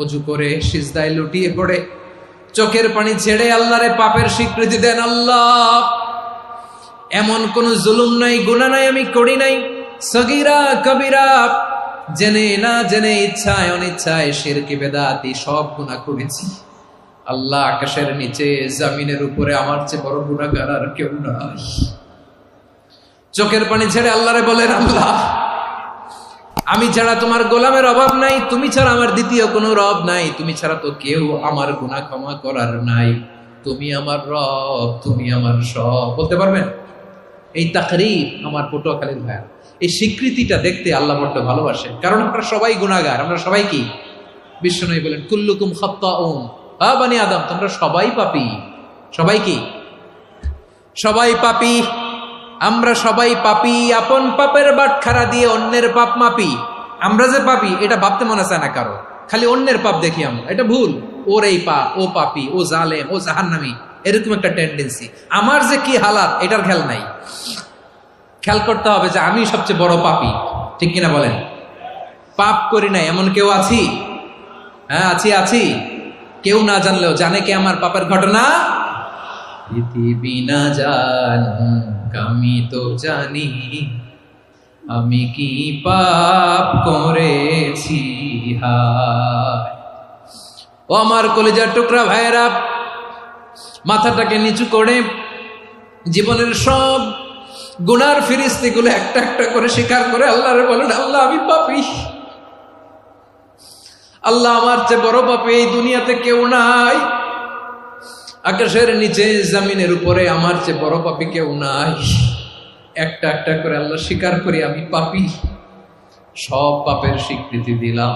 অজু করে সিজদায় লুটিয়ে পড়ে চোখের পানি ছেড়ে আল্লাহরে পাপের স্বীকৃতি দেন। আল্লাহ, এমন কোন জুলুম নাই, গুনাহ নাই আমি করি নাই, সগীরা কবিরা, জেনে না জেনে, ইচ্ছায় অনিচ্ছায়, শিরকি বেদাতি সব গুনাহ করেছি। আল্লাহ, আকাশের নিচে জমিনের উপরে আমার চেয়ে বড় গুনাহগার আর কেউ নাই। চোখের পানি ছেড়ে আল্লাহরে বলেন, আল্লাহ, আমি ছাড়া তোমার গোলামের অভাব নাই, তুমি ছাড়া আমার দ্বিতীয় কোনো রব নাই, তুমি ছাড়া তো কেউ আমার গুনাহ ক্ষমা করার নাই, তুমি আমার রব, তুমি আমার সব। বলতে পারবেন? এই তাকরীর আমার পটুয়াখালীর ভাইয়া, এই স্বীকৃতিটা দেখতে আল্লাহ বড্ড ভালোবাসে, কারণ আমরা সবাই গুনাহগার। আমরা সবাই কি? বিশ্বনবী বলেন, কুল্লুকুম খাত্তাউন, বানি আদম, তোমরা সবাই পাপী। সবাই কি? সবাই পাপী। আমরা সবাই পাপী। আপন পাপের বাটখারা দিয়ে অন্যের পাপ মাপি। আমরা যে পাপী এটা ভাবতে মনে চায় না কারো, খালি অন্যের পাপ দেখি আমরা। এটা ভুল। ওর এই পাপ, ও পাপী, ও জালেম, ও জাহান্নামী, এরকম একটা টেন্ডেন্সি। আমার যে কি হালাত এটার খেয়াল নাই। খেয়াল করতে হবে যে আমি সবচেয়ে বড় পাপী, ঠিক কিনা বলেন? পাপ করি নাই এমন কেউ আছি? হ্যাঁ, আছি। কেউ না জানলেও জানে কে আমার পাপের ঘটনা? পৃথিবী না জানুক আমি তো জানি, আমি কি পাপ করেছি। হায় ও আমার কলিজার টুকরা ভাইয়েরা, মাথাটাকে নিচু করে জীবনের সব গুনার ফিরিস্তিগুলো একটা একটা করে স্বীকার করে আল্লাহরে বলেন, আল্লাহ, আমি পাপী। আল্লাহ, আমার চেয়ে বড় পাপী এই দুনিয়াতে কেউ নাই। আকাশের নিচে জমিনের উপরে আমার চেয়ে বড় পাপী কেউ নাই। একটা একটা করে আল্লাহ স্বীকার করি আমি পাপী। সব পাপের স্বীকৃতি দিলাম।